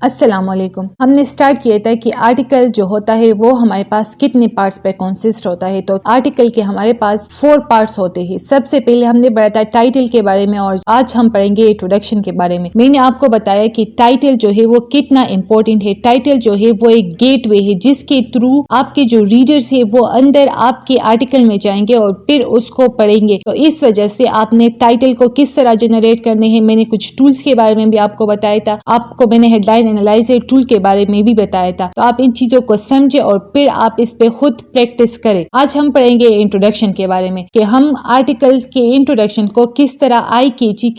السلام علیکم. ہم نے اسٹارٹ کیا تھا کہ آرٹیکل جو ہوتا ہے وہ ہمارے پاس کتنے پارٹس پہ کنسسٹ ہوتا ہے. تو آرٹیکل کے ہمارے پاس 4 پارٹس ہوتے ہیں. سب سے پہلے ہم نے پڑھا تھا ٹائٹل کے بارے میں اور آج ہم پڑھیں گے انٹروڈکشن کے بارے میں. میں نے آپ کو بتایا کہ ٹائٹل جو ہے وہ کتنا امپورٹنٹ ہے. ٹائٹل جو ہے وہ ایک گیٹ وے ہے جس کے تھرو آپ کے جو ریڈرز ہیں وہ اندر آپ کے آرٹیکل میں جائیں گے اور پھر اس کو پڑھیں گے. تو اس وجہ سے آپ نے ٹائٹل کو کس طرح جنریٹ کرنے ہیں. میں نے کچھ ٹولز کے بارے میں بھی آپ کو بتایا تھا. آپ کو میں نے ہیڈ لائن اینالائزر ٹول کے بارے میں بھی بتایا تھا. تو آپ ان چیزوں کو سمجھیں اور پھر آپ اس پہ خود پریکٹس کریں. آج ہم پڑھیں گے انٹروڈکشن کے بارے میں کہ ہم آرٹیکلز کے انٹروڈکشن کو کس طرح آئی کیچی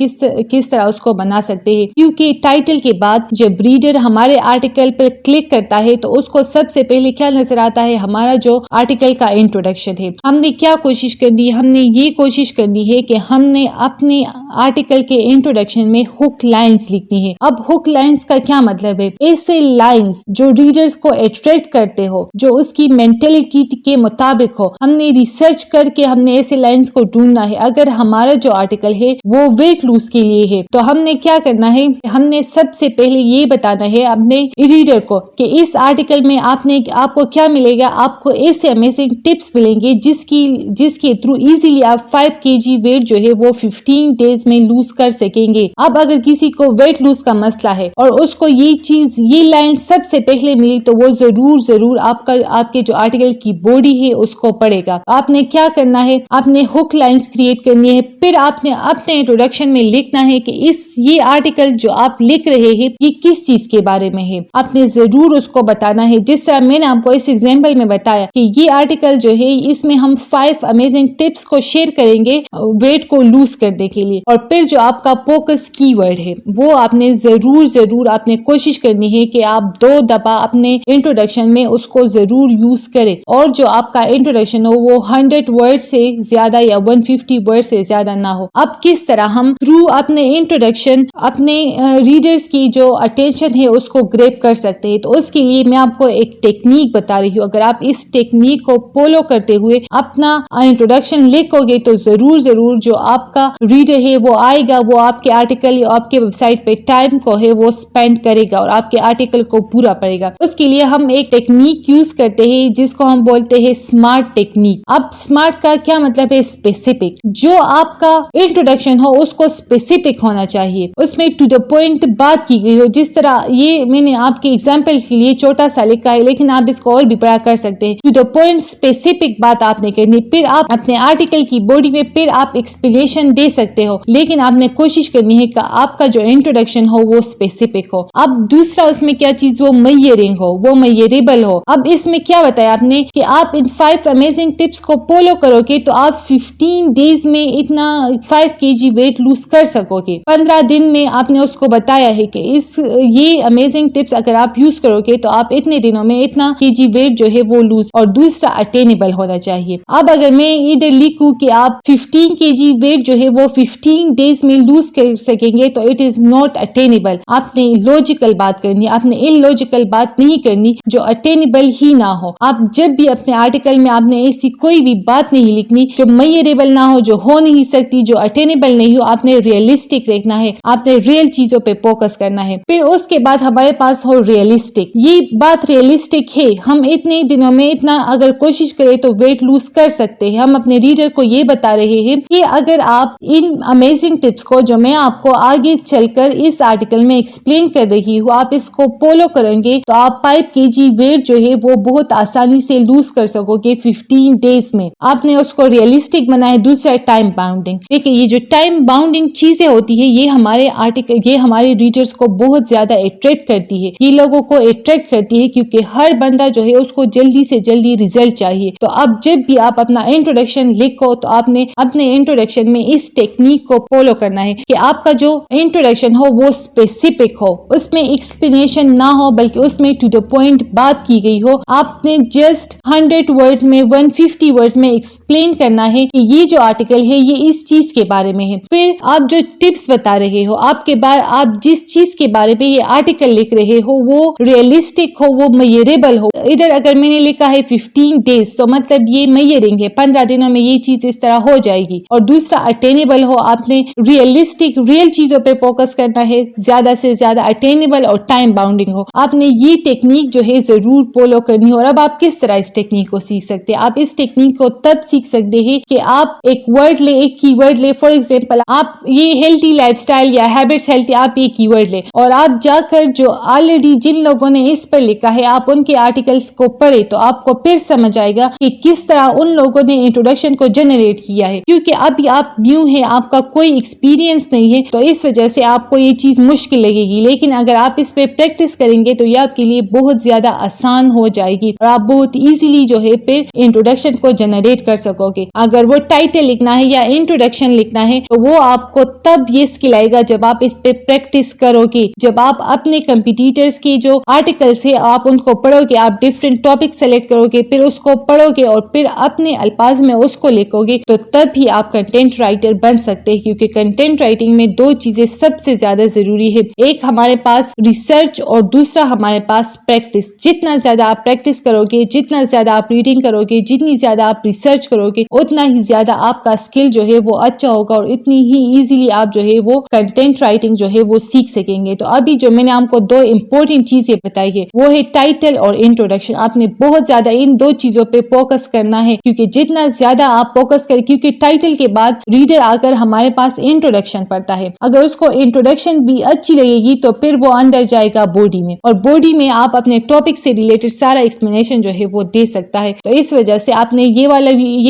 کس طرح اس کو بنا سکتے ہیں. کیونکہ ٹائٹل کے بعد جب ریڈر ہمارے آرٹیکل پہ کلک کرتا ہے تو اس کو سب سے پہلے کیا نظر آتا ہے, ہمارا جو آرٹیکل کا انٹروڈکشن ہے. ہم نے کیا کوشش کرنی ہے, ہم نے یہ کوشش کرنی ہے کہ ہم نے اپنے آرٹیکل کے انٹروڈکشن میں ہک لائنز لکھنی ہے. اب ہک لائنز کا کیا مطلب ہے؟ ایسے لائنز جو ریڈرز کو اٹریکٹ کرتے ہو, جو اس کی مینٹلٹی کے مطابق ہو. ہم نے ریسرچ کر کے ہم نے ایسے لائنز کو ڈھونڈنا ہے. اگر ہمارا جو آرٹیکل ہے وہ ویٹ لوز کے لیے ہے تو ہم نے کیا کرنا ہے, ہم نے سب سے پہلے یہ بتانا ہے اپنے ریڈر کو کہ اس آرٹیکل میں آپ کو کیا ملے گا. آپ کو ایسے امیزنگ ٹپس ملیں گے جس کے تھرو ایزیلی آپ 5 kg ویٹ جو ہے وہ 15 days میں لوز کر سکیں گے. اب اگر کسی کو ویٹ لوز کا مسئلہ ہے اور اس کو یہ لائن سب سے پہلے ملی تو وہ ضرور آپ کے جو آرٹیکل کی باڈی ہے اس کو پڑھے گا. آپ نے کیا کرنا ہے, آپ نے ہک لائنز کریٹ کرنی ہے. پھر آپ نے اپنے انٹروڈکشن میں لکھنا ہے کہ یہ آرٹیکل جو آپ لکھ رہے ہیں یہ کس چیز کے بارے میں ہے. آپ نے ضرور اس کو بتانا ہے. جس طرح میں نے آپ کو اس ایگزامپل میں بتایا کہ یہ آرٹیکل جو ہے اس میں ہم 5 امیزنگ ٹپس کو شیئر کریں گے ویٹ کو لوز کرنے کے لیے. اور پھر جو آپ کا فوکس کی ورڈ ہے وہ آپ نے ضرور آپ نے کوشش کرنی ہے کہ آپ 2 دفعہ اپنے انٹروڈکشن میں اس کو ضرور یوز کریں. اور جو آپ کا انٹروڈکشن ہو وہ 100 ورڈ سے زیادہ یا 150 ورڈ سے زیادہ نہ ہو. اب کس طرح ہم تھرو اپنے انٹروڈکشن اپنے ریڈرز کی جو اٹینشن ہے اس کو گریب کر سکتے ہیں. تو اس کے لیے میں آپ کو ایک ٹیکنیک بتا رہی ہوں. اگر آپ اس ٹیکنیک کو فالو کرتے ہوئے اپنا انٹروڈکشن لکھو گے تو ضرور جو آپ کا ریڈر ہے وہ آئے گا, وہ آپ کے آرٹیکل یا آپ کے ویب سائٹ پہ ٹائم کو ہے وہ اسپینڈ کرے گا اور آپ کے آرٹیکل کو پورا پڑے گا. اس کے لیے ہم ایک ٹیکنیک یوز کرتے ہیں جس کو ہم بولتے ہیں سمارٹ ٹیکنیک. اب سمارٹ کا کیا مطلب ہے؟ اسپیسیفک. جو آپ کا انٹروڈکشن ہو اس کو اسپیسیفک ہونا چاہیے, اس میں ٹو دا پوائنٹ بات کی گئی ہو. جس طرح یہ میں نے آپ کے ایگزامپل کے لیے چھوٹا سا لکھا ہے لیکن آپ اس کو اور بھی بڑا کر سکتے ہیں. ٹو دا پوائنٹ اسپیسیفک بات آپ نے کرنی. پھر آپ اپنے آرٹیکل کی باڈی میں پھر آپ ایکسپلینیشن دے سکتے ہو لیکن آپ نے کوشش کرنی ہے کہ آپ کا جو انٹروڈکشن ہو وہ اسپیسیفک ہو. اب دوسرا اس میں کیا چیز, وہ میئرنگ ہو, وہ میئریبل ہو. اب اس میں کیا بتایا آپ نے کہ آپ ان 5 امیزنگ ٹپس کو فالو کرو گے تو آپ 15 days میں اتنا 5 kg ویٹ لوز کر سکو گے. 15 دن میں آپ نے اس کو بتایا ہے کہ یہ امیزنگ ٹپس اگر آپ یوز کرو گے تو آپ اتنے دنوں میں اتنا kg ویٹ جو ہے وہ لوز. اور دوسرا اٹینیبل ہونا چاہیے. اب اگر میں ادھر لکھوں کہ آپ 15 kg ویٹ جو ہے وہ 15 days میں لوز کر سکیں گے تو اٹ از ناٹ اٹینیبل. آپ نے لاجیکل بات کرنی ہے, آپ نے ان لاجیکل بات نہیں کرنی جو اٹینیبل ہی نہ ہو. آپ جب بھی اپنے آرٹیکل میں آپ نے ایسی کوئی بھی بات نہیں لکھنی جو میئریبل نہ ہو, جو ہو نہیں سکتی, جو اٹینیبل نہیں ہو. آپ نے ریئلسٹک رکھنا ہے, آپ نے ریئل چیزوں پہ فوکس کرنا ہے. پھر اس کے بعد ہمارے پاس ہو ریئلسٹک. یہ بات ریئلسٹک ہے, ہم اتنے دنوں میں اتنا اگر کوشش کریں تو ویٹ لوز کر سکتے ہیں. ہم اپنے ریڈر کو یہ بتا رہے ہیں کہ اگر آپ ان امیزنگ ٹپس کو جو میں آپ کو آگے چل کر اس آرٹیکل میں ایکسپلین کر رہی ہوں آپ اس کو فالو کریں گے تو آپ 5 kg ویٹ جو ہے وہ بہت آسانی سے لوز کر سکو گے 15 days میں. آپ نے اس کو ریئلسٹک بنایا. دوسرا ٹائم باؤنڈنگ. دیکھیں یہ جو ٹائم باؤنڈنگ چیزیں ہوتی ہے یہ ہمارے ریڈرز کو بہت زیادہ اٹریکٹ کرتی ہے. یہ لوگوں کو اٹریکٹ کرتی ہے کیونکہ ہر بندہ جو ہے اس کو جلدی سے جلدی ریزلٹ چاہیے. تو اب جب بھی آپ اپنا انٹروڈکشن لکھو تو آپ نے اپنے انٹروڈکشن میں اس ٹیکنیک کو فالو کرنا ہے کہ آپ کا جو انٹروڈکشن ہو وہ اسپیسیفک ہو, اس میں ایکسپلینیشن نہ ہو بلکہ اس میں ٹو دا پوائنٹ بات کی گئی ہو. آپ نے جسٹ 100 ورڈز میں 150 ورڈز میں ایکسپلین کرنا ہے کہ یہ جو آرٹیکل ہے یہ اس چیز کے بارے میں ہے. پھر آپ جو ٹپس بتا رہے ہو, آپ جس چیز کے بارے میں یہ آرٹیکل لکھ رہے ہو وہ ریئلسٹک ہو, وہ میئریبل ہو. ادھر اگر میں نے لکھا ہے 15 days تو مطلب یہ میئرنگ ہے, 15 دنوں میں یہ چیز اس طرح ہو جائے گی. اور دوسرا اٹینیبل ہو, آپ نے ریئلسٹک ریئل چیزوں پہ فوکس کرنا ہے, زیادہ سے زیادہ اٹینیبل ریزنیبل اور ٹائم باؤنڈنگ ہو. آپ نے یہ ٹیکنیک جو ہے ضرور فالو کرنی ہو. اور اب آپ کس طرح اس ٹیکنیک کو سیکھ سکتے ہیں؟ آپ اس ٹیکنیک کو تب سیکھ سکتے ہیں کہ آپ ایک ورڈ لے, ایک کی ورڈ لے. فار ایگزامپل آپ یہ ہیلتھی لائف اسٹائل یا ہیبٹس ہیلتھی, آپ یہ کی ورڈ لے اور آپ جا کر جو آلریڈی جن لوگوں نے اس پر لکھا ہے آپ ان کے آرٹیکلس کو پڑھے تو آپ کو پھر سمجھ آئے گا کہ کس طرح ان لوگوں نے انٹروڈکشن کو جنریٹ کیا ہے. کیونکہ ابھی آپ نیو ہیں, آپ کا کوئی ایکسپیرینس نہیں ہے, تو اس وجہ سے آپ کو یہ چیز مشکل لگے گی. لیکن اگر آپ اس پہ پریکٹس کریں گے تو یہ آپ کے لیے بہت زیادہ آسان ہو جائے گی اور آپ بہت ایزیلی جو ہے پھر انٹروڈکشن کو جنریٹ کر سکو گے. اگر وہ ٹائٹل لکھنا ہے یا انٹروڈکشن لکھنا ہے تو وہ آپ کو تب یہ اسکل آئے گا جب آپ اس پہ پریکٹس کرو گے, جب آپ اپنے کمپیٹیٹرز کی جو آرٹیکلس ہے آپ ان کو پڑھو گے, آپ ڈفرینٹ ٹاپک سلیکٹ کرو گے, پھر اس کو پڑھو گے اور پھر اپنے الفاظ میں اس کو لکھو گے, تو تب ہی آپ کنٹینٹ رائٹر بن سکتے ہیں. کیونکہ کنٹینٹ رائٹنگ میں دو چیزیں سب سے زیادہ ضروری ہے, ایک ہمارے پاس ریسرچ اور دوسرا ہمارے پاس پریکٹس. جتنا زیادہ آپ پریکٹس کرو گے, جتنا زیادہ آپ ریڈنگ کرو گے, جتنی زیادہ آپ ریسرچ کرو گے, اتنا ہی زیادہ آپ کا اسکل جو ہے وہ اچھا ہوگا اور اتنی ہی ایزیلی آپ جو ہے وہ کنٹینٹ رائٹنگ جو ہے وہ سیکھ سکیں گے. تو ابھی جو میں نے آپ کو دو امپورٹنٹ چیزیں بتائی ہے وہ ہے ٹائٹل اور انٹروڈکشن. آپ نے بہت زیادہ ان دو چیزوں پہ فوکس کرنا ہے, کیونکہ جتنا زیادہ آپ فوکس کریں, کیونکہ ٹائٹل کے بعد ریڈر آ کر ہمارے پاس انٹروڈکشن پڑھتا ہے, اگر اس کو انٹروڈکشن بھی اچھی لگے گی تو پھر وہ اندر جائے گا باڈی میں, اور باڈی میں آپ اپنے ٹاپک سے ریلیٹڈ سارا ایکسپلینیشن جو ہے وہ دے سکتا ہے. تو اس وجہ سے آپ نے یہ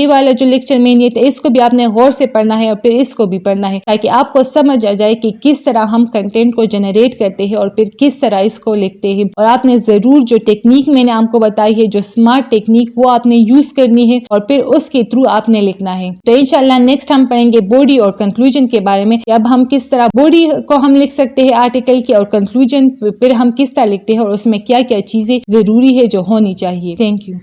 والا جو لیکچر میں نہیں تھا اس کو بھی آپ نے غور سے پڑھنا ہے اور پھر اس کو بھی پڑھنا ہے, تاکہ آپ کو سمجھ آ جائے کہ کس طرح ہم کنٹینٹ کو جنریٹ کرتے ہیں اور پھر کس طرح اس کو لکھتے ہیں. اور آپ نے ضرور جو ٹیکنیک میں نے آپ کو بتائی ہے, جو اسمارٹ ٹیکنیک, وہ آپ نے یوز کرنی ہے اور پھر اس کے تھرو آپ نے لکھنا ہے. تو انشاءاللہ نیکسٹ ہم پڑھیں گے باڈی اور کنکلوژن کے بارے میں, کہ اب ہم کس طرح باڈی کو ہم لکھ سکتے ہیں آرٹیکل کی, اور کنکلوژن پھر ہم کس طرح لکھتے ہیں اور اس میں کیا کیا چیزیں ضروری ہے جو ہونی چاہیے. Thank you.